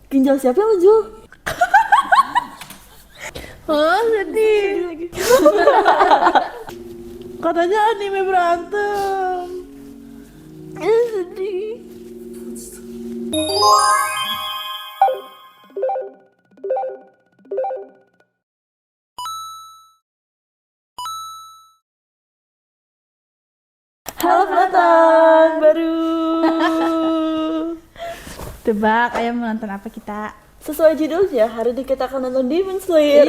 Ginjal siapa yang lo jual? Oh sedih. Katanya anime berantem. Sedih. Halo penonton baru. Tebak, ayo menonton apa kita? Sesuai judulnya, hari ini kita akan nonton Demon Slayer.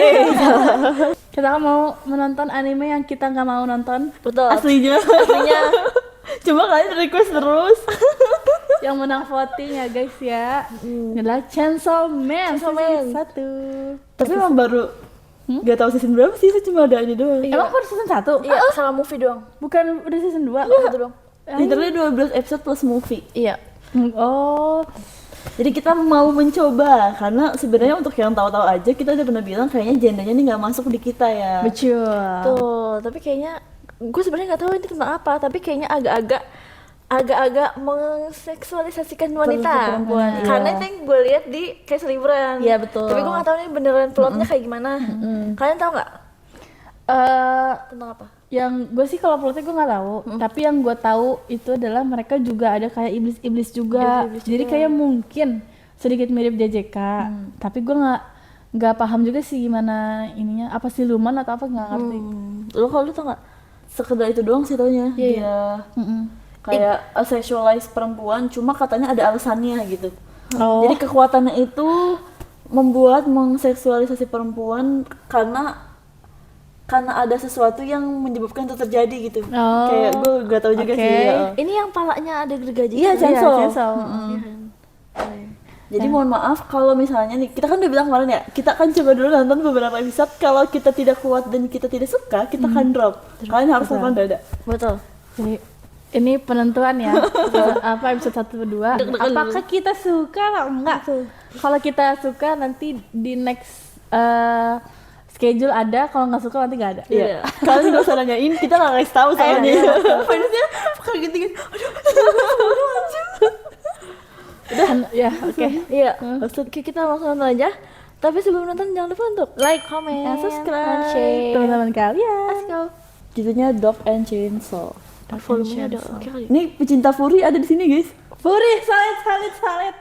Kita mau menonton anime yang kita nggak mau nonton. Betul. Aslinya. Cuma kalian request terus. Yang menang voting ya guys ya. Adalah Chainsaw Man. Chainsaw Man. Satu. Tapi emang baru nggak tahu season berapa sih, cuma ada ini doang. Emang baru season 1? Iya, sama movie doang. Bukan udah season 2? Satu doang. Literally 12 episode plus movie. Iya. Oh. Jadi kita mau mencoba, karena sebenarnya untuk yang tahu-tahu aja kita udah pernah bilang kayaknya genrenya ini nggak masuk di kita ya. Betul. Tuh, tapi kayaknya gue sebenarnya nggak tahu ini tentang apa, tapi kayaknya agak-agak mengseksualisasikan wanita. Perempuan, iya. Karena itu yang gue lihat di case liburan. Iya, betul. Tapi gue nggak tahu ini beneran plotnya kayak gimana. Kalian tahu nggak tentang apa? Yang gue sih kalau plotnya gue nggak tahu, tapi yang gue tahu itu adalah mereka juga ada kayak iblis-iblis juga. Iblis-iblis Jadi juga. kayak mungkin sedikit mirip JJK, tapi gue nggak paham juga sih gimana ininya, apa siluman atau apa nggak ngerti. Lo kalau lu tau nggak? Sekedar itu doang sih taunya. Iya, Dia kayak sexualize perempuan, cuma katanya ada alasannya gitu. Oh. Jadi kekuatannya itu membuat mengseksualisasi perempuan karena ada sesuatu yang menyebabkan itu terjadi gitu. Oh. Kayak gue gak tahu juga Oke. sih. Ya. Ini yang palanya ada gergaji. Iya, kan? Chainsaw. Chainsaw. Jadi mohon maaf kalau misalnya nih, kita kan udah bilang kemarin ya, kita akan coba dulu nonton beberapa episode. Kalau kita tidak kuat dan kita tidak suka, kita akan drop. Kalian harus nonton dada. Betul. Jadi ini penentuan ya. Apa episode 1 2. Apakah kita suka atau enggak? Kalau kita suka nanti di next schedule ada, kalau nggak suka nanti nggak ada. Iya. Kalian gak usah nanyain, kita gak ngasih tahu soalnya. Fansnya kayak gitu. Ya, oke. Iya. Oke, kita langsung nonton aja. Tapi sebelum nonton jangan lupa untuk like, comment, and subscribe. share. Teman-teman kalian. Let's go. Judulnya Dog and Chainsaw. Volumenya ada oke kali. Ini pecinta Fury ada di sini guys. Furi, salib.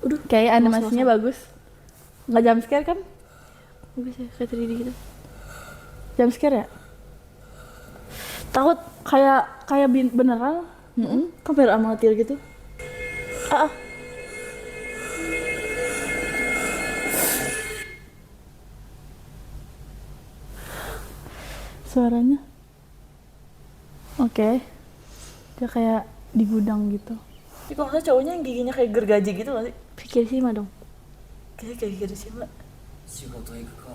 Udah, kayak animasinya bagus. Nggak jump scare kan? Bisa kayak 3D gitu. Jump scare ya? Takut. Kayak beneran. Kamera amatir gitu. Suaranya. Oke. Dia kayak di gudang gitu. Ini kalau nggak salah cowoknya yang giginya kayak gergaji gitu nggak sih? Pikir sih mah dong. Kayak gitu sih mbak. 仕事行くか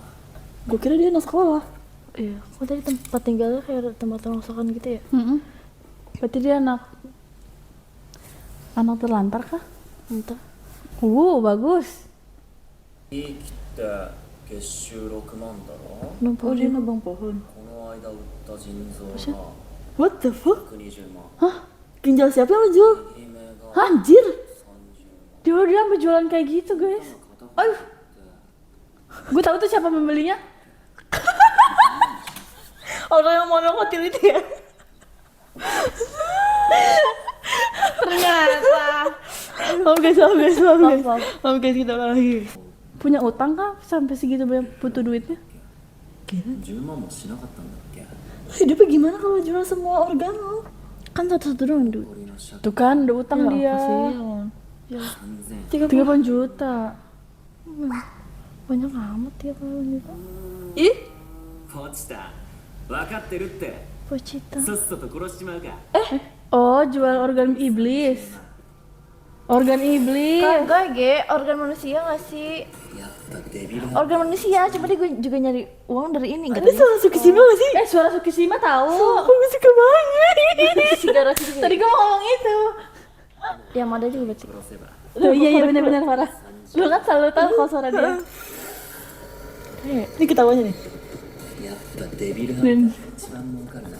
Gue kira dia anak sekolah. Iya, kok tadi tempat tinggalnya kayak tempat rongsokan gitu ya? Berarti dia anak terlantar kah? Entah. Bagus. 生きた月収6万だろ Oh dia nabang pohon. この間売った腎臓が What the fuck? 120万 Ginjal siapa yang lo jual? 右目が Anjir. 30万 Dia sampai jualan kayak gitu guys. Aduh. Gue tahu tuh siapa pembelinya. Orang yang monokotil itu ya. Ternyata. Maaf guys, kita ulang lagi. Punya utang kah sampai segitu banyak butuh duitnya? 10万もしなかったんだっけ Hidupnya gimana kalau jual semua organ lo? Kan satu-satu doang duit. 俺の借 Tuh kan, udah utang dia.金3000 30 juta. Banyak amat ya kalau gitu. Ih, 落ちた分かってるって Pocita. さっさと殺しちまうか Oh, jual organ iblis. Organ iblis. Kagak, organ manusia nggak sih? やったデビル Organ manusia, cuma dia gue juga nyari uang dari ini. ini salah Tsukishima gak sih? Suara Tsukishima tahu. Gue suka banget. Sigara sih. Tadi gue mau ngomong itu. Yang ada juga berarti. 殺せば Oh, iya benar parah. Lu kan selalu tahu kalau suara dia. Ini ketawanya nih. やっぱデビルハンターが一番儲かるな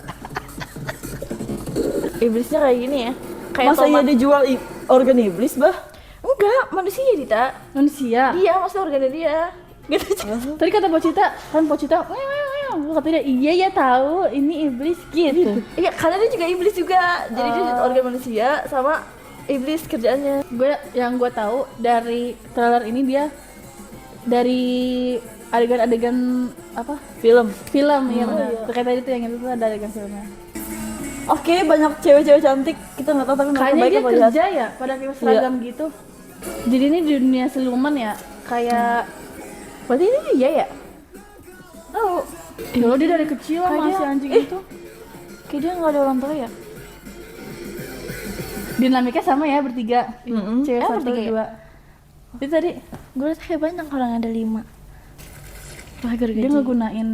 Iblisnya kayak gini ya. Kayak Masa iya dijual organ iblis, bah? Enggak, manusia Dita. Manusia. Dia maksudnya organnya dia. Gitu. Tadi kata Pocita, kan Pocita, kata dia, iya ya tahu ini iblis gitu. Iya, karena dia juga iblis juga. Jadi dia organ manusia sama iblis kerjaannya. Yang gue tahu dari trailer ini dia dari adegan-adegan apa? Film ya benar. Terkait tadi tuh yang itu tuh ada adegan filmnya. Oke, banyak cewek-cewek cantik. Kita nggak tahu tapi mereka Kayaknya baik dia apa jahat. kerja ya pada kayak seragam gitu. Jadi ini di dunia siluman ya, kayak berarti ini dia ya? Tahu. Dulu dia dari kecil Kayak masih dia- anjing itu. Kayak dia nggak ada orang tua ya? Dinamiknya sama ya bertiga. Cewek satu, bertiga ya? dua. Itu tadi Gue liat kayak banyak orang ada 5. Wah, dia gergaji. ngegunain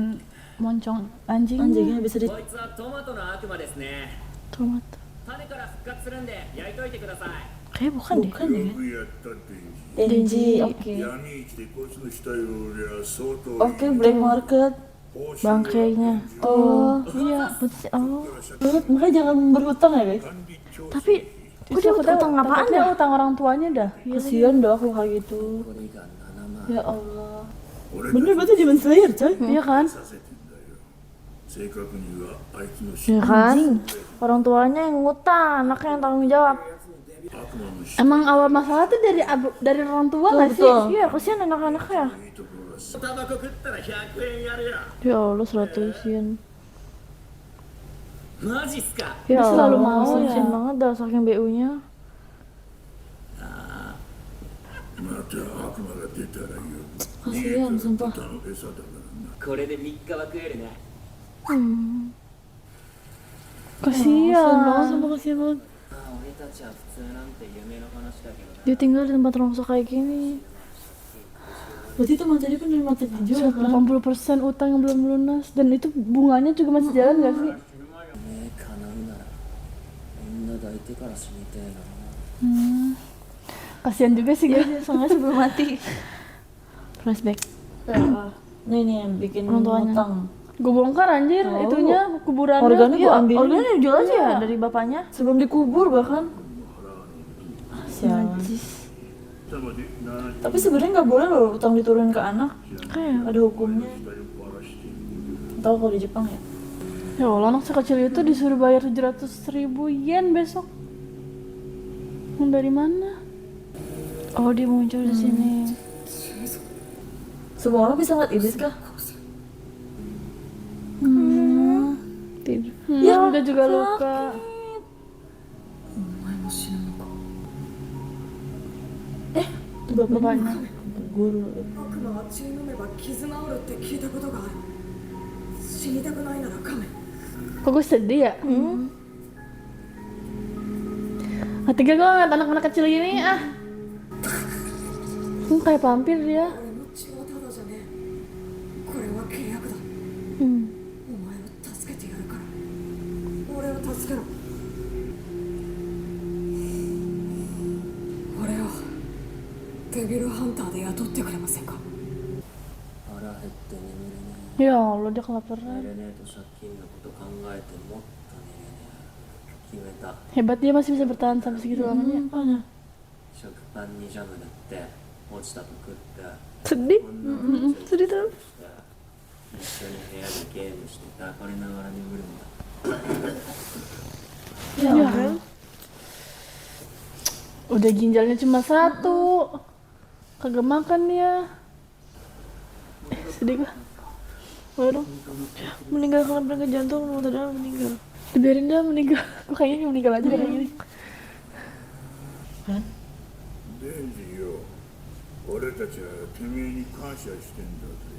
moncong anjing. Anjingnya bisa di こいつはトマトの悪魔ですね Tomat. 種から復活するんで焼いといてください Kayak bukan deh. bukan ya? よくやったっていい Denji, oke. 闇市でこいつの死体を売りゃ相当 Oke, black market. Bangkainya. Oh, Iya, betul. Oh. banget. Makanya jangan berhutang ya guys. Tapi gue dia utang apaan Takutnya ya? utang orang tuanya dah. Kasihan dong aku kayak gitu. これが7万 Ya Allah. 俺 Bener berarti Demon Slayer coy. Iya kan? させてんだよ正確にはあいつの Ya kan? Orang tuanya yang ngutang, anaknya yang tanggung jawab. 悪魔の死 Emang awal masalah tuh dari orang tua nggak sih? Betul. Iya, kasihan anak-anaknya. いいところがタバコ食ったら100円やるよ Ya Allah, 100 yen. マジっすか Ya Dia selalu Allah, mau ya. kasihan banget dah saking BU-nya. また悪魔が出たらよ Kasihan sumpah. 豚の餌だからなこれで3日は食えるね Kasihan banget, Kasihan. sumpah kasihan banget. ああ俺たちは普通なんて夢の話だけどな Dia tinggal di tempat rumah kayak gini. Berarti itu materi penerima juga kan? 80% utang yang belum lunas dan itu bunganya juga masih jalan nggak sih? 夢叶うなら女抱いてから死にたいな Kasihan juga sih gue. Soalnya sebelum mati. Flashback. Nih nih yang bikin Orang tuanya. utang. Gue bongkar anjir itunya kuburannya. Organnya gue ambil. Organnya dijual aja ya dari bapaknya. Sebelum dikubur bahkan. Sialan. 下まで70 Tapi sebenarnya nggak boleh loh utang diturunin ke anak. Kayak. Ada hukumnya. 死体をばらしている Tahu kalau di Jepang ya? Ya Allah, anak sekecil itu disuruh bayar 700.000 yen besok. Dari mana? Oh, dia muncul di sini. Semua orang bisa ngeliat iblis kah? Tidur. Ya, dia juga luka. Itu bapaknya. Guru. 悪魔は血飲めば傷治るって聞いたことがある死にたくないなら仮面 Kok gue sedih ya? Ketiga gue ngeliat anak-anak kecil gini kayak vampir dia. 俺の血はただじゃねえこれは契約だ Hmm. お前を助けてやるから俺を助けろ俺をデビルハンターで雇ってくれませんか腹減って眠れね Ya Allah, dia え kelaparan. 寝れねえと借金のこと考えてもっと寝れねえ決めた Hebat dia masih bisa bertahan sampai segitu lamanya.食パンにジャム塗って落ちたと食って Sedih. 女の子 Sedih tuh. 一緒に部屋でゲームして抱かれながら眠るんだ Ya kan? Udah ginjalnya cuma 1. Kagak makan dia. Sedih gua. Waduh. Meninggal karena penyakit jantung, mau tidak meninggal. Dibiarin dia meninggal. Gue kayaknya meninggal aja kayak gini. デンジよ俺たちはてめえに感謝してんだぜ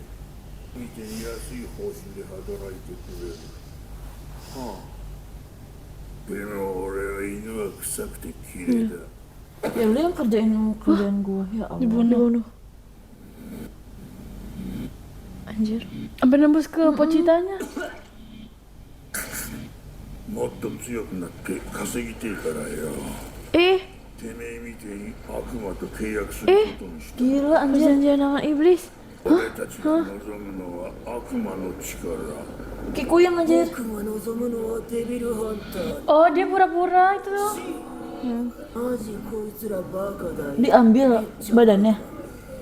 見て安い報酬で働いてくれるはでも俺は犬は臭くて綺麗だ Ya lu yang kerjain kerjaan gue. Ya Allah. Dibunuh. Anjir. Sampai nembus ke pocitanya. もっと強くなって稼ぎてえからよ Eh, てめえみてえに悪魔と契約することにした Gila anjir. perjanjian dengan iblis. 俺たちが望むのは悪魔の力 Kikuyang anjir. 僕が望むのはデビルハンター Oh, dia pura-pura itu loh. マジこいつらバカだよ Diambil badannya.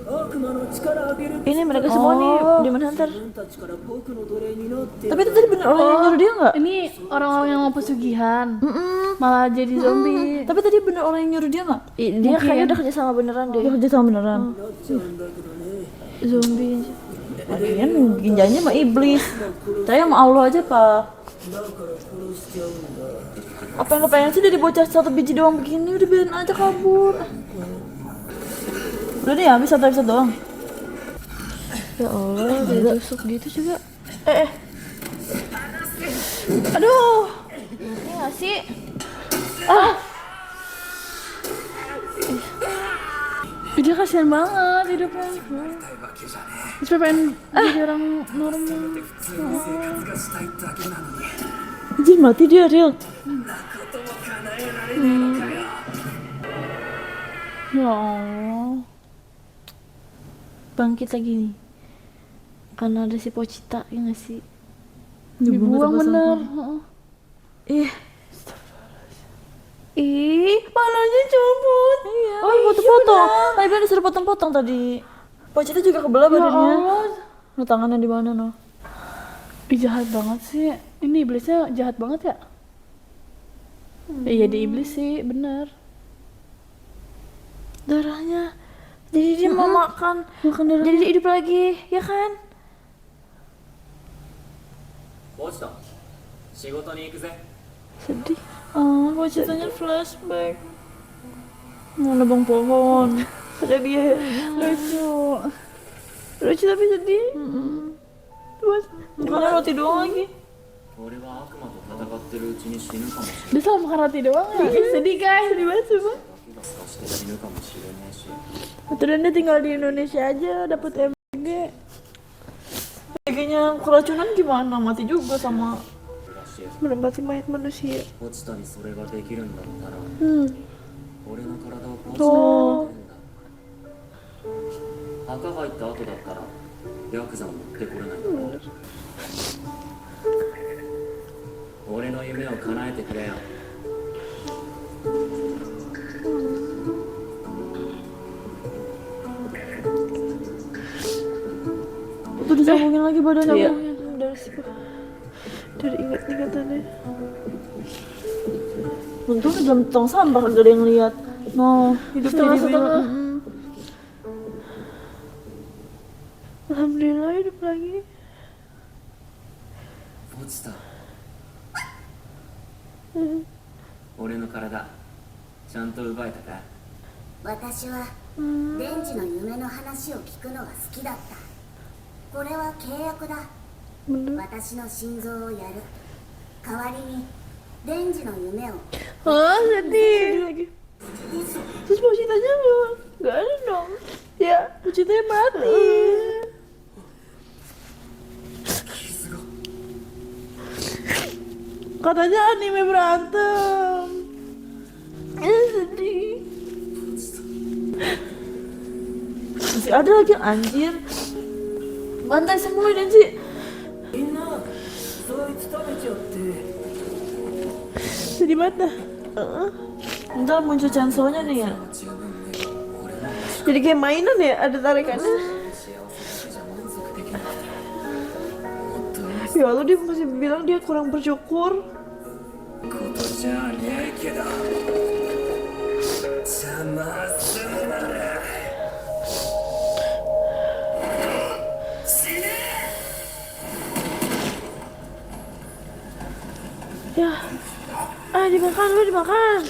悪魔の力あげる Ini mereka semua nih Demon Hunter. 自分たちから僕の奴隷になって Tapi itu tadi bener orang yang nyuruh dia nggak? Ini orang-orang yang mau pesugihan. Malah jadi zombie. Tapi tadi bener orang yang nyuruh dia nggak? Dia kayaknya udah kerja sama beneran deh. Dia kerja sama beneran. なっちゃうんだけどね Zombie. Akhirnya ginjalnya sama iblis. Saya sama Allah aja pak. だから殺しちゃうんだ Apa yang kepengen sih dari bocah satu biji doang begini? Udah biarin aja kabur. Udah deh habis satu episode doang. Ya Allah, dia tusuk gitu juga. Aduh. Ngerti gak sih? Dia kasihan banget hidupnya. Terus pengen jadi orang normal. Anjir mati dia real. Ya Allah. Bangkit lagi nih. Karena ada si Pochita, ya gak sih? Dibuang bener. Ih, Ih, palanya copot. iya. Oh, potong-potong. Tadi bilang disuruh potong-potong tadi. Pocitnya juga kebelah Ya badannya. Allah. Nah, tangannya di mana noh? Ih, jahat banget sih. Ini iblisnya jahat banget ya. Iya di iblis sih, bener. Darahnya. Jadi dia mau makan. Makan darah. Jadi dia hidup lagi, ya kan? 落ちた仕事に行くぜ Sedih. Ah, Pocitanya flashback. Mau nebang pohon. Ada dia. Lucu. Lucu tapi sedih. Terus. Makannya roti doang lagi. 俺は悪魔と戦ってるうちに死ぬかもし Dia selalu makan roti doang ya. Sedih guys. Sedih banget sumpah. れないガス化して死ぬかもしれないし Aturan dia tinggal di Indonesia aja dapet MG. Kayaknya keracunan gimana? Mati juga sama. らしい Menempati mayat manusia. 落ちたにそれができるんだったら 俺の体を壊してくれるんだ墓入った後だったらヤクザも持ってこれないだろう俺の夢を叶えてくれよ Tuh disambungin lagi badannya. Iya. Dari ingat-ingatannya. Untung di dalam tong sampah kagak ada yang lihat. No, hidup Setengah-setengah. Alhamdulillah hidup lagi. 落ちた俺の体ちゃんと奪えたか私はデンジの夢の話を聞くのが好きだったこれは契約だ私の心臓をやる代わりにデンジの夢を Ah, sedih lagi. Terus Pochitanya nggak ada dong. Ya, Pochitanya mati. Katanya anime berantem. Sedih. Masih ada lagi anjir. Bantai semua ini sih. みんなそいつ食べちゃって Sedih banget dah. Ntar muncul chainsaw-nya nih ya. Jadi kayak mainan ya, ada tarikannya. Ya Allah, dia masih bilang dia kurang bersyukur. ことじゃねえけど邪魔するなら死ね Ya, dimakan lu dimakan.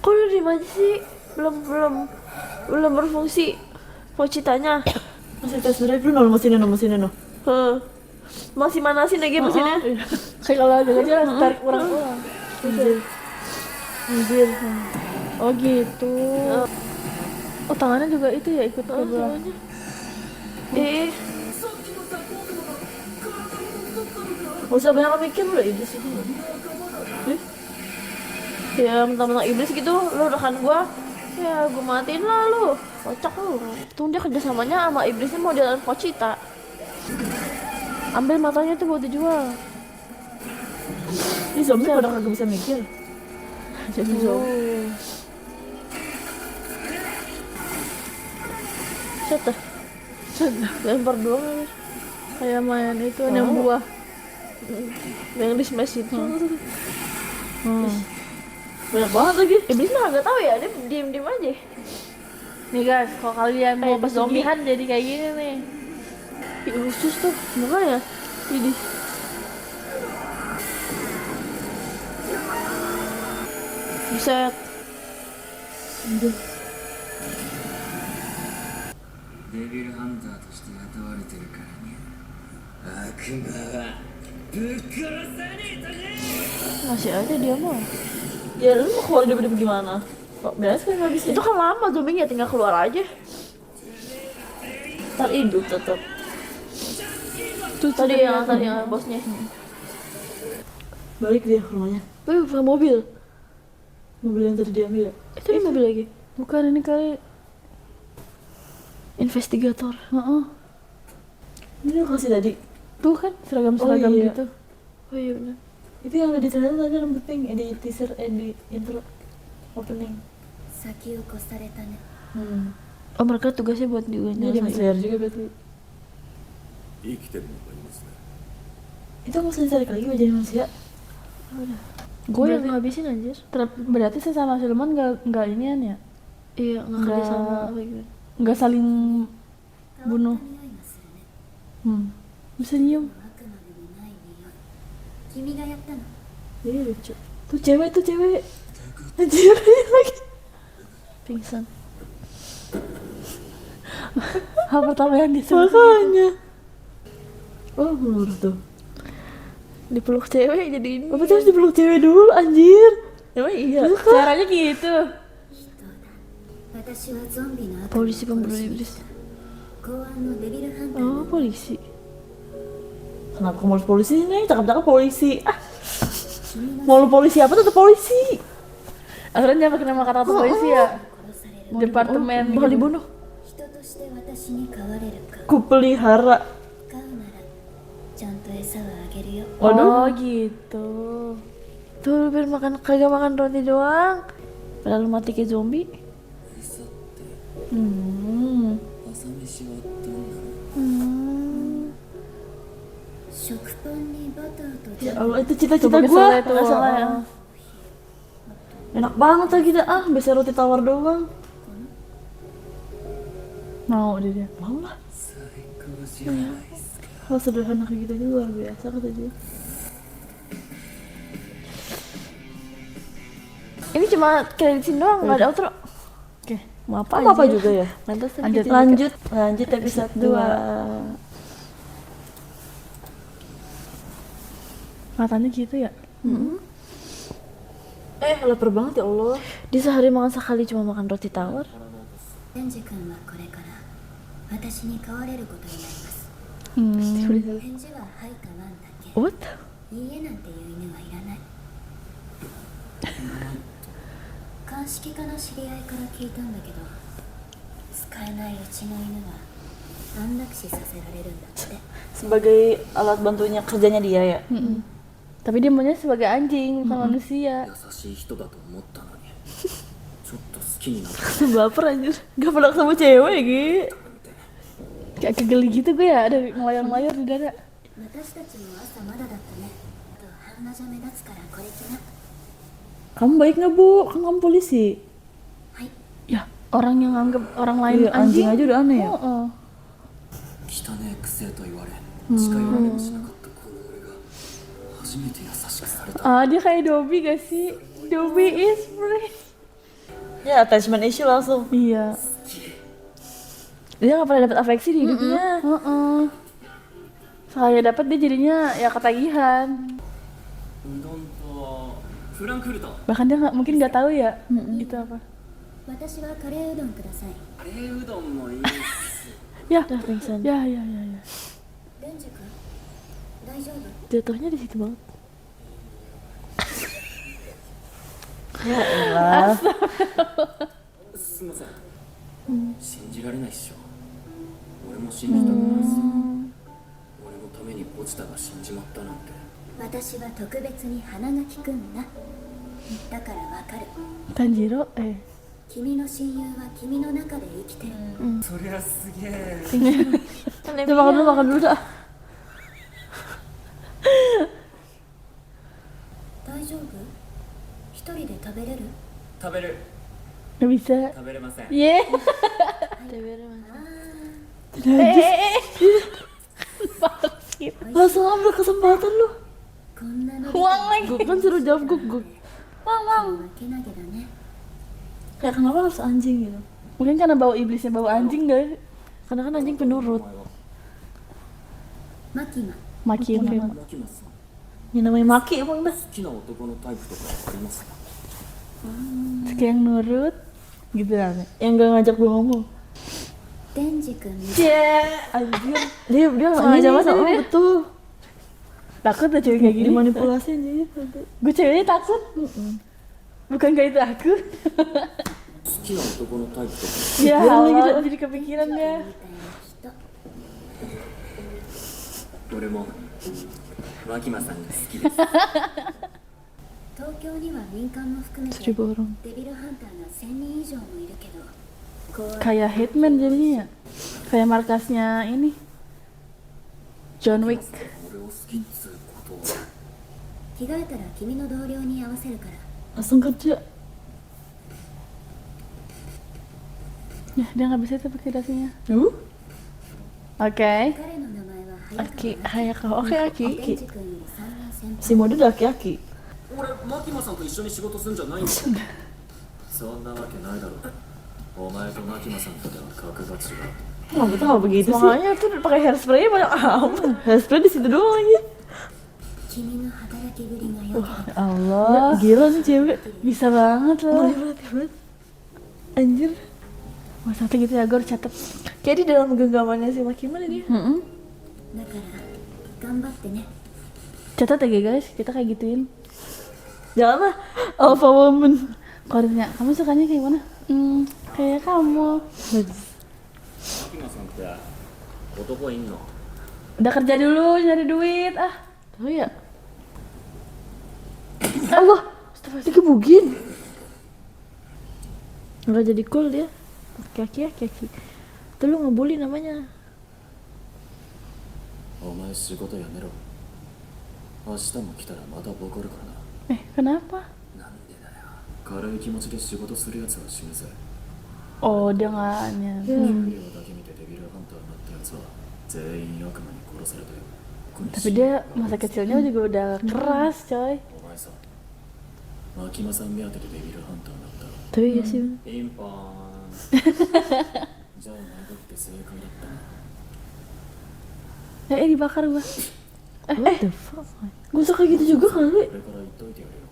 Kok lu diem aja sih? Belum berfungsi Pochitanya. Masih tes drive dulu no, mesinnya no. Masih manasin lagi mesinnya. Kayak kalau jalan-jalan tarik orang-orang. Anjir. Oh gitu. Oh tangannya juga itu ya ikut ke bawah. Gak usah banyak mikir lu ini sih. Ya mentang-mentang iblis gitu, lu rekan gua. Ya gua matiin lah lu. Kocak lu. Tuh dia kerjasamanya sama iblisnya mau jalan Pochita. Ambil matanya tuh buat dijual. Ini zombie pada kagak bisa mikir. jadi zombie. Set dah. Lempar doang aja. Kayak main itu yang buah. Yang di smash itu. Banyak banget lagi. Iblis mah nggak tahu ya, dia diem aja. Nih guys, kalau kalian mau Kayak zombie. pesugihan jadi kayak gini nih. Ih, khusus tuh, makanya. Ini. Buset. デビルハンターとして雇われてるからに悪魔はぶっ殺さねえとね。 Masih aja dia mah. Ya lu mau keluar dari gimana? Kok beres kan habisnya? Itu kan lama zombinya, tinggal keluar aja. Ntar hidup tetap. Tuh tadi yang bosnya. Balik dia ke rumahnya. Bukan mobil. Mobil yang tadi diambil ya? Itu di mobil lagi. Bukan ini kali. Investigator. Heeh. Ini lokasi tadi. Tuh kan seragam-seragam Oh, iya. gitu. Oh iya benar. Itu yang ada di trailer tadi rambut pink, di teaser, di intro opening. 先を越されたね。 Oh mereka tugasnya buat juga Ini Demon nyelesain. Slayer juga berarti. 生きてるのがいますね。 Itu nggak usah ditarik lagi wajah manusia. Gue yang Berarti- ngabisin anjir. Berarti saya sama Silman nggak inian ya? Iya nggak kerja sama apa gitu. Nggak saling 変わ bunuh. った匂いがするね。 Bisa nyium. あくまでもない匂い。君がやったの？ Iya lucu. Tuh cewek. Anjir lagi. Pingsan. Hal pertama yang disebut. Makanya. Oh menurut tuh. Dipeluk cewek jadi ini. Apa harus dipeluk cewek dulu anjir? Emang iya. Caranya gitu. 私はゾンビの悪 Polisi 魔を pembunuh 殺しに iblis. 来た公安のデビルハンター Oh なの。 polisi. Kenapa kamu harus polisi nih? Cakep-cakep polisi. Ah. Mau lu polisi apa tetap polisi. Akhirnya dia pakai nama kata polisi ya. 殺される。 Departemen Bakal gitu. dibunuh. 人として私に飼われるか。 Ku pelihara. 飼うならちゃんと餌はあげるよ。 Oh gitu. Tuh lu biar makan kagak makan roti doang. Padahal lu mati kayak zombie. 餌って Hmm. 朝飯はどんなの？食パンにバターとジ Ya ャム。 Allah itu cita-cita Coba gua. kesel itu. Nggak salah ya. Enak banget lagi dah. Ah, biasa roti tawar doang. Mau dia. Mau lah. 最高じゃないですか。 Hal sederhana kayak gitu aja luar biasa kata dia. Ini cuma kredit sini doang, nggak ada outro. Oke. Mau apa Apa aja? juga ya? Lantas Lanjut. Lanjut episode 2. Matanya gitu ya. Lapar banget ya Allah. Dia sehari makan sekali cuma makan roti tawar. デンジ君はこれから私に飼われることになります。 返事ははいかワンだけ。 What? いいえなんていう犬はいらない。鑑識課の知り合いから聞いたんだけど、使えないうちの犬は安楽死させられるんだって。 Sebagai alat bantunya kerjanya dia ya. Tapi dia maunya sebagai anjing, bukan manusia. 優しい人だと思ったのにちょっと好きになった Baper anjir. Gak pernah ketemu cewek gitu. Kayak kegeli gitu gue ya, ada ngelayar-layar di dada. 私たちも朝まだだったね。あと半裸じゃ目立つからこれ着な。 Kamu baik nggak bu? Kan kamu polisi. はい。 Ya, orang yang anggap orang lain Iya, anjing aja udah aneh ya. Oh, 汚ねえくせえと言われ近寄られもしなかったこの俺が初めて優しくされた Ah, dia kayak Dobby gak sih? Dobby is free. Ya attachment issue langsung. Iya. Dia nggak pernah dapat afeksi di hidupnya. Sekali dapat dia jadinya ya ketagihan. うどんとフランクフルト Bahkan dia mungkin nggak tahu ya itu apa. 私はカレーうどんください。カレーうどんもいいっす Ya, Udah pingsan. ya. デンジ君、大丈夫？ Jatuhnya di situ banget. Ya elah. すいません、信じられないっしょ俺も信じたくないっすよ俺のためにポチタが死んじまったなんて私は特別に鼻が利くんだ。だからわかる。 Tanjiro 君の親友は君の中で生きてる。そりゃすげえ Udah makan dulu dah. 大丈夫？一人で食べれる？食べる nggak bisa. 食べれません Ye. Langsung ambil kesempatan lu. こんなので Uang lagi. Gue kan suruh jawab guguk. 負けなげだね。 Kayak kenapa harus anjing gitu? Mungkin karena bau iblisnya bau anjing guys. Karena kan anjing penurut. マキマ。 Maki. マキマさん Yang namanya Maki emang dah. 好きな男のタイプとかありますか Suka yang nurut gitu lah. Yang gak ngajak gue ngomong. デンジ君に Anjir. Dia gak ngajak masuk. Oh, betul. Takut tuh cewek kayak gini. Dimanipulasi anjir. Gue ceweknya takut. Bukan kayak itu aku. 好きな男のタイプとか Ya Allah, jadi kepikiran ya. みたいな人。俺もマキマさんが好きです東京には民間も含めて Seribu orang. デビルハンターが1000人以上もいるけど、こう Kayak Hitman jadinya ya. Kayak markasnya ini. John Wick. 俺を好きっつうことは着替えたら君の同僚に合わせるから。 Langsung kerja. Ya, dia nggak bisa itu pakai dasinya. Oke. 彼の名前は Aki, Hayako. Oke, デン Aki. ジ君より3年先輩。 Si mode udah aki-aki. 俺マキマさんと一緒に仕事するんじゃないんだそんなわけないだろお前とマキマさんとでは格が違う Kenapa tuh nggak begitu sih? Makanya tuh pakai hairspray banyak amat. Hairspray di situ doang aja. 君の働きぶりが良かった。 Allah, Gila nih cewek. bisa banget loh. Hebat. Anjir. Masa gitu ya, gue harus catat. Kayak di dalam genggamannya si Makiman ini. だから頑張ってね。 Catat ya guys, kita kayak gituin. Jangan lah. Alpha woman. Kalau ditanya, kamu sukanya kayak mana? Kayak kamu. マキマさんって男いんの Udah kerja dulu, nyari duit. Oh ya. Allah. Dikebugin. Nggak jadi cool dia. Kaki. Tuh lu ngebully namanya. お前仕事辞めろ明日も来たらまたボコるからな Kenapa? なんでだよ軽い気持ちで仕事するやつは死ぬぜ Oh, dia nggak nyampe. 給料だけ見てデビルハンターになったやつは全員悪魔に殺されたよ Tapi dia masa kecilnya juga udah keras, coy. お前さマキマさん目当てでデビルハンターになった Tuh ya sih. ピンポーンじゃあ殴って正解だったな Dibakar gua. What the fuck? Gue suka gitu juga kali. これから言っといてやるよ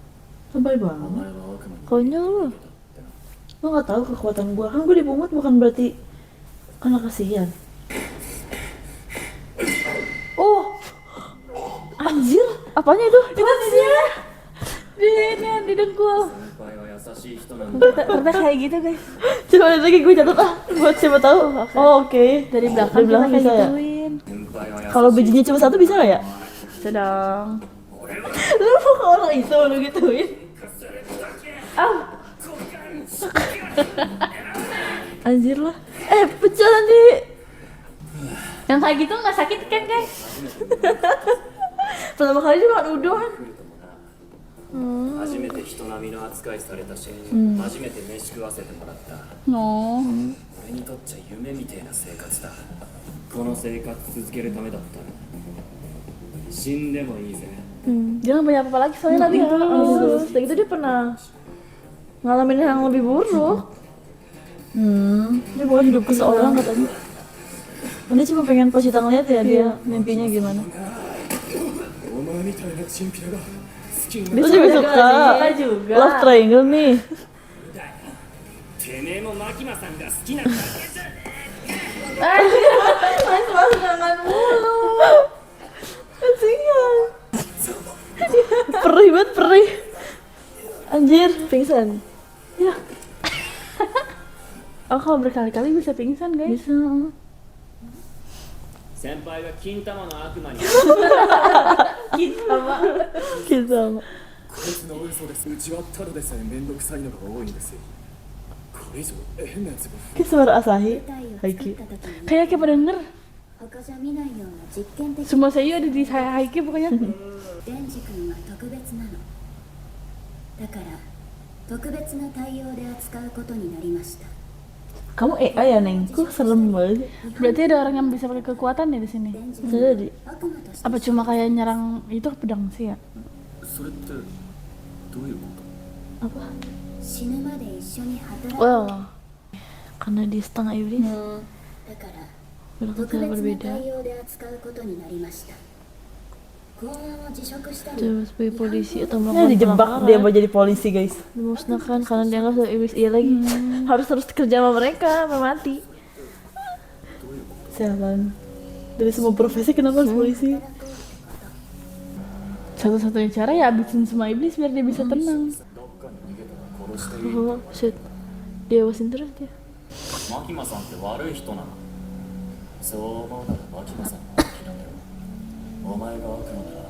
Lebay お banget. 前は悪魔に Konyol lu. 負けたってな Lo nggak tahu kekuatan gue. Kan gue dipungut bukan berarti karena kasihan. Oh. Anjir. Apanya itu? Itu dia. Di dengkul. 先輩は優しい人なんだ Ternyata kayak gitu, guys. Coba lihat lagi gue catat buat siapa tahu. Oh, oke. Dari belakang kita kayak bisa ya. gituin. 先輩は優しい Kalau bijinya cuma satu bisa nggak ya? Bisa dong. Lu mau ke orang itu lu gituin. Anjir lah. Pecah nanti. Yang kayak gitu nggak sakit kan, guys? Pertama kali juga makan udon. 初めて人並みの扱いされたし、初めて飯食わせてもらった No. 俺にとっちゃ夢みてえな生活だこの生活続けるためだったら死んでもいいぜ Dia nggak punya apa-apa lagi soalnya nanti Terus gitu dia pernah ngalamin yang lebih buruk. Dia bukan hidup ke seorang katanya. Dia cuma pengen Pochita ngeliat ya dia mimpinya gimana. お前みたいなチンピラが好きに Dia juga suka juga. Love Triangle nih. てめえもマキマさんが好きなんだ Jangan mulu. Kasihan. Perih banget, perih. Anjir, pingsan. Ya. Oh, kalau berkali-kali bisa pingsan, guys. Bisa. 先輩が金玉の悪魔に Kita. こ別の嘘です。うちはただでさえめんどくさいのが多いんですよ。これ以上変なやつが Kayak suara Asahi. 部隊を作 Haiki. った時に Kayak kita denger 他じゃ見ないような実験的 semua seiyu ada di Haiki pokoknya. デンジ君は特別なのだから特別な対応で扱うことになりました Kamu AI ya, Neng? Kok serem banget. Berarti ada orang yang bisa pakai kekuatan ya di sini. デンジ Bisa 君 jadi. 悪魔として Apa cuma kayak nyerang itu pedang sih ya? それってどういうこと Apa? 死ぬまで一緒に働く Well, karena dia setengah iblis. だから Berarti 特 cara 別な berbeda. 対応で扱うことになりました公安を辞職したり Coba sebagai polisi atau Ya, melakukan dijebak pelanggaran. dia mau jadi polisi, guys. Dimusnahkan karena dianggap sebagai iblis. Iya lagi. Harus terus kerja sama mereka, sampai mati. Sialan. Dari semua profesi kenapa harus polisi? Satu-satunya cara ya habisin semua iblis biar dia bisa tenang. どっかに逃げたら殺していい Oh, shit. Dia awasin terus dia. マキマさんって悪い人なのそう思うならマキマさんの敵なんだよお前が悪魔なら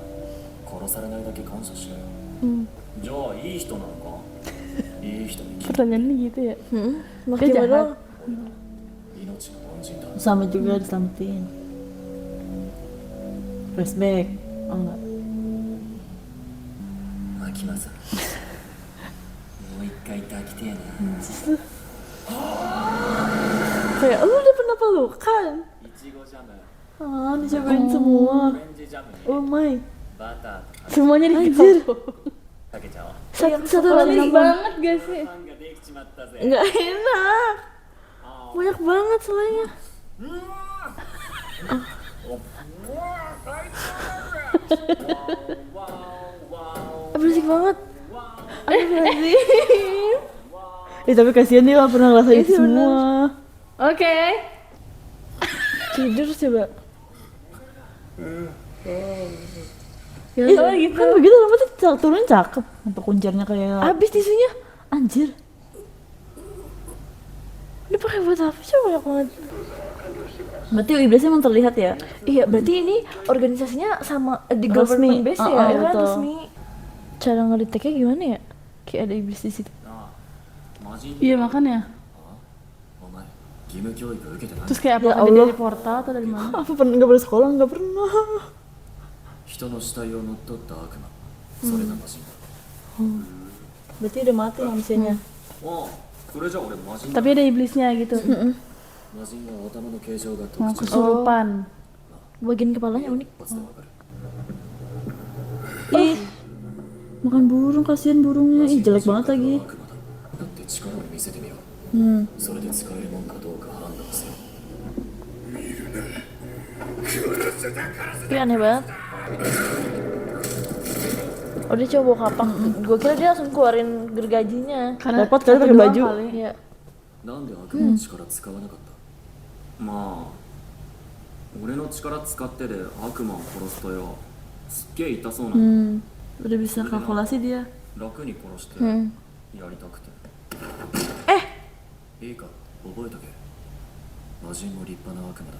殺されないだけ感謝しろよ、じゃあいい人なのかいい人に決 Pertanyaannya gitu ya. Makin Dia baru jahat. 命の恩人だ sama juga diselamatin. Flashback. Oh enggak. マキマさんもう一回抱きてえな Kayak lu udah pernah pelukan. いちごジャム Ah, dicobain semua. オレンジジャムに Oh my. バターと Semuanya Anjir. dikasih. かけちゃおう Satu lagi Enak banget gak sih? パンができちまったぜ Enggak enak. Banyak banget soalnya. Berisik banget. Aduh, tapi kasihan dia gak pernah ngerasain itu semua. Oke. Tidur coba. Ya gitu. Kan begitu rambutnya turun cakep. Sampai kuncirnya kayak habis tisunya. Anjir. Ini pakai buat apa sih banyak banget. Berarti iblisnya emang terlihat ya? Iya, berarti ini organisasinya sama di Resmi. government base ya, ya kan betul. resmi. Cara ngedeteknya gimana ya? Kayak ada iblis di situ. なあ魔人 Iya makanya. お前義務教育受けてない Terus kayak Ya apakah dia Allah. dari portal atau dari mana? Apa pernah nggak boleh sekolah? Nggak pernah. 人の死体を乗っ取った悪魔それが魔人だ Berarti udah mati manusianya. ああそれじゃ俺魔人だ Tapi ada iblisnya gitu. 魔人は頭の形状が特 Mau 徴 kesurupan. Bagian kepalanya unik. 一発でわかる Ih, makan burung, kasihan burungnya. Ih, jelek banget lagi. 悪魔だだって力を見せてみろ それで使えるもんかどうか判断せよ Tapi aneh banget. Oh, dia coba bawa kapak. Gue kira dia langsung keluarin gergajinya. Karena Repot kali satu pakai doang baju. kali. Iya. なんで悪魔の力使わなかった、まあ俺の力使ってで悪魔を殺すとよすっげえ痛そうなの、 Udah bisa kalkulasi dia. 楽に殺してやりたくて、いいか覚えとけ魔人も立派な悪魔だ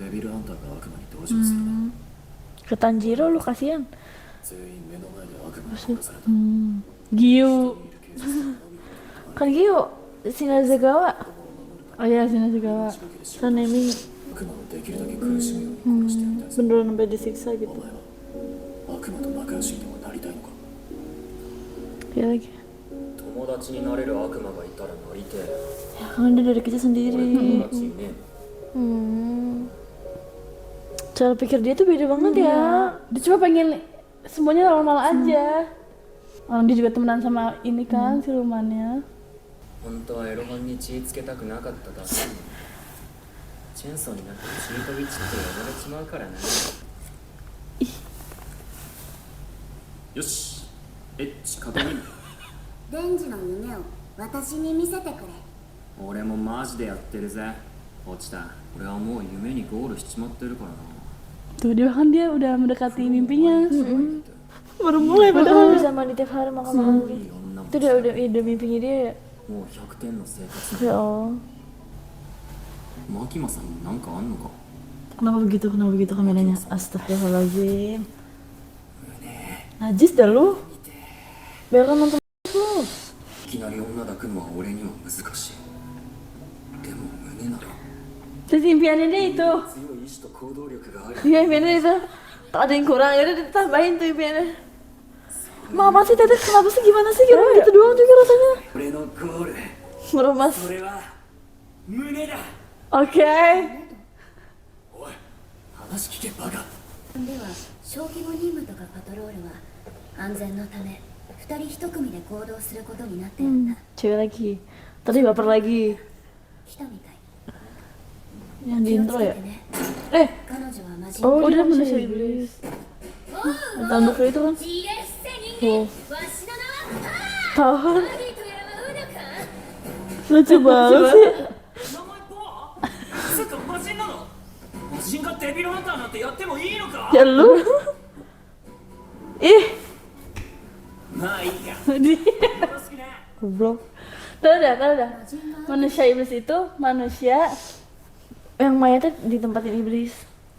デビルハンターが悪魔に同情するな、 Ke Tanjiro lu kasihan. 全員目の前で悪魔に殺された、 Giu. いる警察が飲み込んだ Kan Gyo, Shinazagawa, Oh iya, Shinazagawa. 仕掛けでし Sanemi 悪魔をできるだけ苦しむように殺してやりたいぞ、 beneran sampai disiksa お gitu. 前は悪魔と仲良しにでもなりたいのか Dia lagi. 友達になれる悪魔がいたらなりてえ Ya, kan dia dari kecil 俺 sendiri. 友達いねえ Cara pikir dia tuh beda banget ya. Dia cuma pengen semuanya normal aja. Orang dia juga temenan sama ini kan, silumannya. 本当はエロ本に血つけたくなかっただけにチェンソーになってチートビッチって呼ばれちまうからなよしエッチ確認デンジの夢を私に見せてくれ俺もマジでやってるぜ落ちた俺はもう夢にゴールしちまってるからな Tuh dia kan dia udah mendekati mimpinya. Baru mulai Padahal padahal. bisa mandi tiap hari makan いい女も Itu udah mimpinya dia ya. もう100点の生活 Ya Allah. マキマさんになんかあんのか Kenapa begitu? Kenapa begitu kameranya? Astagfirullahaladzim. Najis dah lu. Biarkan nonton. いきなり女抱くのは俺には難しい。でも胸なら Terus impiannya dia itu. 強い意志と行動力がある。 Iya impiannya itu. Tak ada yang kurang, ya udah ditambahin tuh impiannya. Ma apa sih Teteh? Kenapa sih gimana sih? Kira gitu doang juga rasanya. 俺のゴール、 Meremas. それは胸だ。 Oke. おい、話聞けバカ。では小規模任務とかパトロールは安全のため2人1組で行動することになってるんだ。 Cewek lagi. Tadi baper lagi. 来たみたい。 Yang di 気を intro つけ ya? てね。 Eh, 彼女は魔人。 oh dia Udah manusia manusia iblis. Tanduk itu kan? 自衛して人 Oh, 間。わしの名は tahan. パーティーとやらうのか。 Lucu banget sih. 名前ポア？つうか魔人なの？魔人がデビルハンターなんてやってもいいのか？ Ya lu. Ih, まあいいか。 Dia. よろしくね。 goblok. Tahu dah. Manusia iblis itu manusia. Yang mayatnya ditempatin iblis.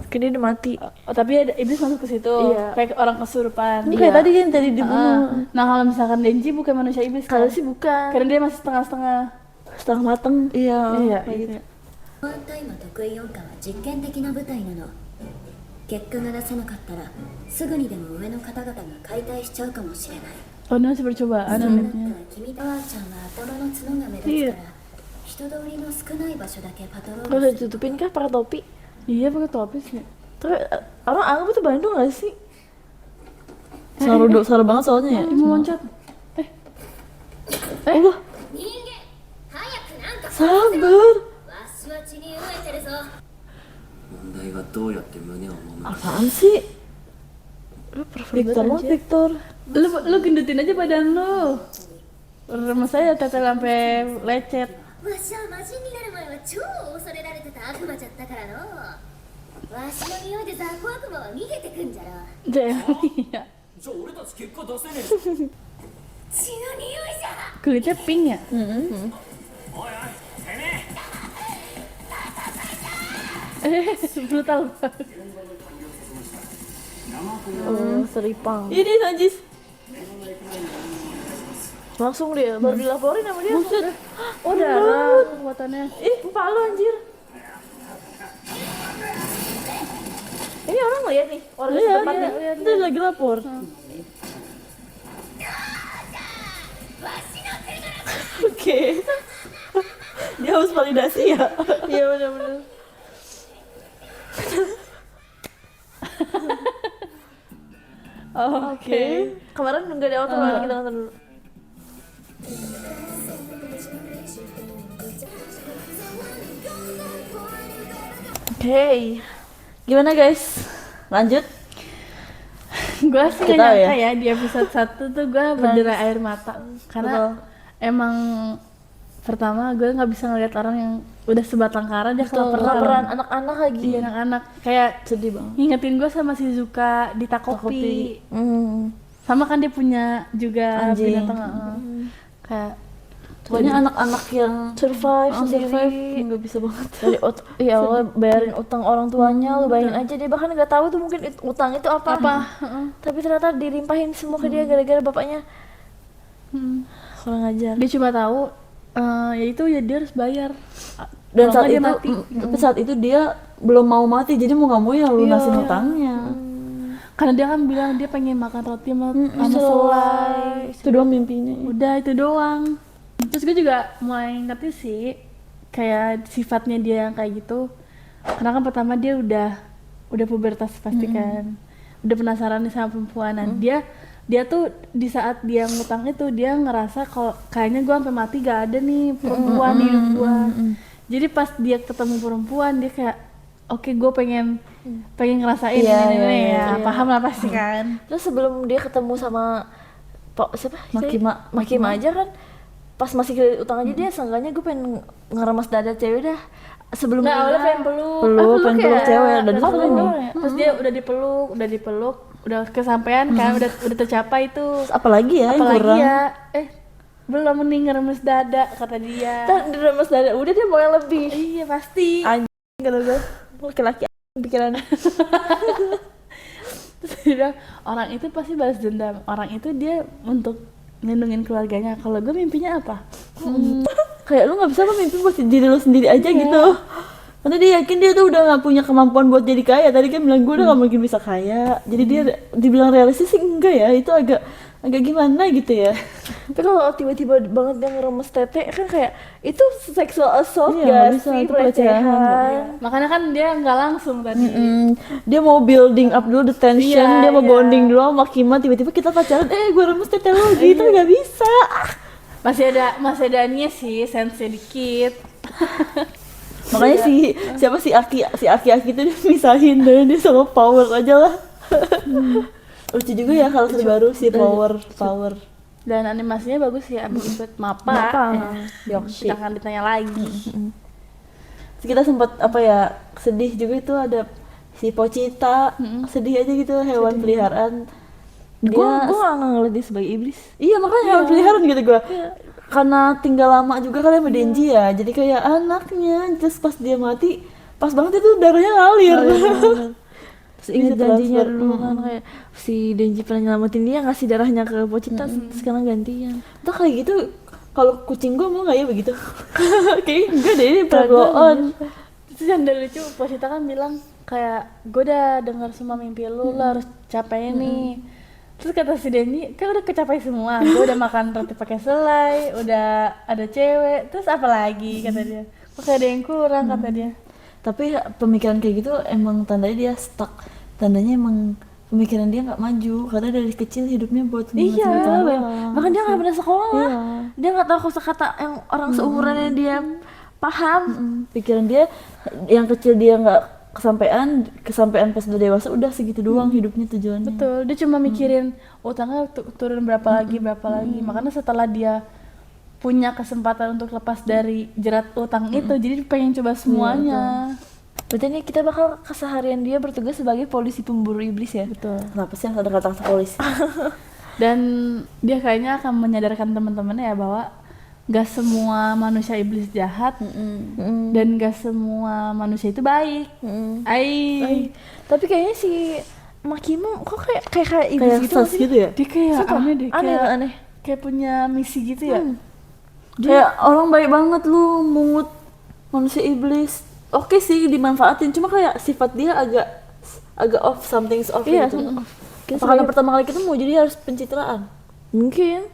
Kan dia udah mati. Oh, tapi ada iblis masuk ke situ. Iya. Kayak orang kesurupan. Kayak tadi kan tadi dibunuh. Ah. Nah kalau misalkan Denji bukan manusia iblis Kalau kan? sih bukan. Karena dia masih setengah-setengah. Setengah mateng. Iya. Iya, kayak gitu. gitu. ワンタイム得意音感は実験的な舞台なの。結果が出せなかったらすぐにでも上の方々が解体しちゃうかもしれない。 Oh ini masih percobaan そうなった namanya. ら君とワンちゃんは頭の角が目立つから人通りの少ない場所だけパトロ Kalau ール udah する。 ditutupin kah pakai topi? Iya pakai topi sih. Tapi orang anggap itu Bandung gak sih? Saru banget soalnya ya. Ih, mau loncat. Allah, 人間早くなんか sabar. わしは血に飢えてるぞ。問題はどうやって胸を揉むか。 Apaan sih? Lu perfect Victor banget Victor. Lu gendutin aja badan lu. Remes aja tetel sampai lecet. わしは魔人になる前は超恐れられてた悪魔じゃったからの。わしの匂いで雑魚悪魔は逃げてくんじゃろ。 Iya. じゃあ俺たち結果出せねえじゃん。血の匂いじゃ。 Kulitnya pink ya? おいおい、てめえ。 Brutal. Oh, seripang. Ini najis. Langsung dia baru dilaporin sama dia. Buset. Oh darah kekuatannya. Ih, palu anjir. Ini orang lihat nih, orang Iya, setempat nih. lihat. Itu lagi lapor. Oke. Dia harus validasi ya. Iya benar-benar. Oke. Kemarin nggak ada auto, kita nonton dulu. Oke. Gimana guys? Lanjut. Gue sih Kita gak tahu nyangka ya di episode 1 tuh gue berderai air mata. Karena emang pertama gue nggak bisa ngeliat orang yang udah sebatang kara dia Kelaparan anak-anak lagi. Iya anak-anak kayak Sedih banget. ngingetin gue sama Shizuka di Takopi. Sama kan dia punya juga Anjing. binatang kayak Pokoknya anak-anak yang survive sendiri nggak bisa banget dari ya Allah bayarin utang orang tuanya, lu bayangin aja dia bahkan nggak tahu tuh mungkin utang itu apa. Tapi ternyata dilimpahin semua ke dia gara-gara bapaknya kurang ajar. dia cuma tahu ya itu ya dia harus bayar. Dan Kalau saat nggak dia itu mati. tapi saat itu dia belum mau mati jadi mau nggak mau ya lunasin Iya. utangnya. Karena dia kan bilang dia pengen makan roti sama Selai. selai. Itu doang mimpinya. Udah itu doang. Terus gue juga mulai ngerti sih kayak sifatnya dia yang kayak gitu. Karena kan pertama dia udah pubertas pasti kan. Udah penasaran nih sama perempuan. Nah, dia tuh di saat dia ngutang itu dia ngerasa kalau kayaknya gue sampai mati gak ada nih perempuan di hidup gue. Jadi pas dia ketemu perempuan dia kayak oke, gue pengen ngerasain Iya, ini iya, ya. Paham lah pasti kan. Terus sebelum dia ketemu sama siapa? Makima. Makima aja kan pas masih kredit utang aja dia seenggaknya gue pengen ngeremas dada cewek dah sebelum Nggak, awalnya nikah. pengen peluk. Pengen peluk ya? cewek dan Peluk itu dulu nih. ya. Terus dia udah dipeluk, udah kesampaian kan, udah tercapai itu. Apalagi ya yang Apalagi kurang. ya, belum mending ngeremes dada kata dia. Kan diremas dada udah dia mau yang lebih. Iya pasti. Anjing kata gue. Laki-laki pikirannya. Terus dia bilang, orang itu pasti balas dendam. Orang itu dia untuk ngelindungin keluarganya. Kalau gue mimpinya apa? Kayak lu nggak bisa apa mimpi buat diri lu sendiri aja gitu. Karena dia yakin dia tuh udah nggak punya kemampuan buat jadi kaya. Tadi kan bilang gue udah nggak mungkin bisa kaya. Jadi dia dibilang realistis sih enggak ya. Itu agak gimana gitu ya. Tapi kalau tiba-tiba banget dia ngeremes tete kan kayak itu sexual assault Iya, gak nggak bisa, sih, itu pelecehan. pelecehan. Makanya kan dia nggak langsung tadi. Dia mau building up dulu the tension, Iya, dia mau iya. bonding dulu sama Kima, tiba-tiba kita pacaran, gue remes tete lo gitu, nggak bisa. Masih ada aninya sih, sense dikit. Makanya siapa si Aki itu dia misahin dan dia sama Power aja lah. Lucu juga ya kalau terbaru si Power. Dan animasinya bagus ya, buat Mappa. Yoshi. Jangan ditanya lagi. Terus kita sempat sedih juga itu ada si Pochita, sedih aja gitu hewan peliharaan. Gue gak ngeliat dia sebagai iblis. Iya makanya hewan peliharaan gitu gue. Karena tinggal lama juga kali sama Denji ya, jadi kayak anaknya. Terus pas dia mati, pas banget itu darahnya ngalir. Terus inget Bisa janjinya transfer. dulu kan kayak si Denji pernah nyelamatin dia ngasih darahnya ke Pochita, sekarang gantian. Tuh kayak gitu, kalau kucing gue mau nggak ya begitu? Kayaknya enggak deh, ini pernah blow on. Terus yang dari lucu, Pochita kan bilang kayak gue udah dengar semua mimpi lu, lo harus capai nih. Terus kata si Denny, kan udah kecapai semua, gue udah makan roti pakai selai, udah ada cewek, terus apa lagi kata dia. Kok kayak ada yang kurang kata dia. Tapi pemikiran kayak gitu emang tandanya dia stuck, tandanya emang pemikiran dia nggak maju karena dari kecil hidupnya buat Iya, menghasilkan uang. bahkan dia nggak pernah sekolah. Iya. Dia nggak tahu kosakata yang orang seumurannya dia paham. Pikiran dia yang kecil dia nggak kesampaian pas udah dewasa udah segitu doang hidupnya tujuannya. Betul, dia cuma mikirin utangnya turun berapa lagi. Makanya setelah dia punya kesempatan untuk lepas dari jerat utang itu, jadi dia pengen coba semuanya. Berarti ini kita bakal keseharian dia bertugas sebagai polisi pemburu iblis ya. Betul. Kenapa sih harus ada kata-kata polisi? Dan dia kayaknya akan menyadarkan teman-temannya ya bahwa gak semua manusia iblis jahat dan gak semua manusia itu baik. Tapi kayaknya si Makimo kok kayak iblis Kayak gitu sas nggak sih? gitu ya? Dia kayak Sumpah, aneh deh, aneh. kayak punya misi gitu ya. Kayak orang baik banget lu mungut manusia iblis. Oke sih dimanfaatin, cuma kayak sifat dia agak off, something's off Iya, gitu. off. Apa karena pertama kali ketemu jadi harus pencitraan? Mungkin.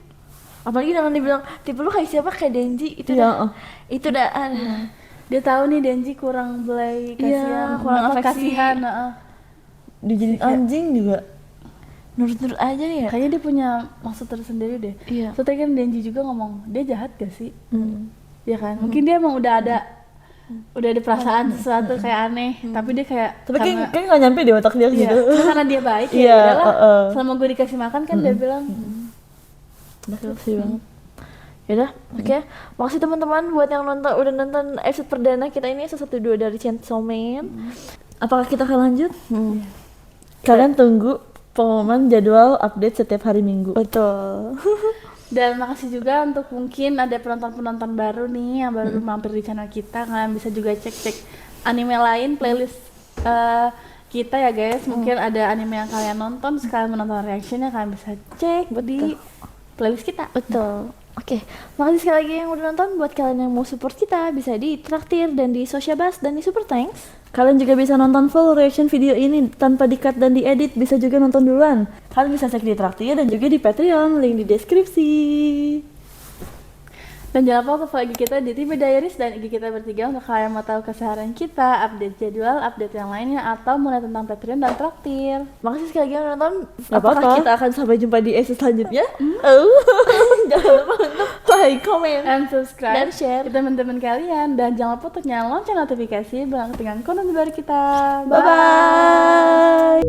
Apalagi dengan dibilang tipe lu kayak siapa, kayak Denji itu Iya, itu dah Dia tahu nih Denji kurang belai kasihan, kurang afeksi. kasihan. Dia jadi anjing juga. nurut-nurut aja ya. Kayaknya dia punya maksud tersendiri deh. Iya. Soalnya kan Denji juga ngomong, dia jahat gak sih? Ya kan? Mungkin dia emang udah ada perasaan sesuatu kayak aneh, tapi dia kayak Tapi kayak nggak nyampe di otak dia iya, gitu. karena dia baik ya Iya, udahlah. Selama gue dikasih makan kan dia bilang Makasih banget. Yaudah, oke. Makasih teman-teman buat yang udah nonton episode perdana kita ini, episode 1-2 dari Chainsaw Man. Apakah kita akan lanjut? Kalian tunggu pengumuman jadwal update setiap hari Minggu. Betul. dan makasih juga untuk mungkin ada penonton-penonton baru nih yang baru mampir di channel kita. Kalian bisa juga cek-cek anime lain, playlist kita ya guys. Mungkin ada anime yang kalian nonton, sekalian menonton reactionnya kalian bisa cek di playlist kita. Betul. Oke, makasih sekali lagi yang udah nonton. Buat kalian yang mau support kita, bisa di Traktir dan di Sociabas dan di Super Thanks. Kalian juga bisa nonton full reaction video ini tanpa di-cut dan diedit, bisa juga nonton duluan. Kalian bisa cek di Traktir dan juga di Patreon, link di deskripsi. Dan jangan lupa follow IG kita di TV Diaries dan IG kita bertiga untuk kalian mau tahu keseharian kita, update jadwal, update yang lainnya, atau mulai tentang Patreon dan Traktir. Makasih sekali lagi yang udah nonton. Gak Apakah apa-apa. kita akan sampai jumpa di episode selanjutnya? Jangan lupa untuk like, comment, And subscribe dan share. ke teman-teman kalian. Dan jangan lupa untuk nyalakan lonceng notifikasi dengan konten baru kita. Bye-bye.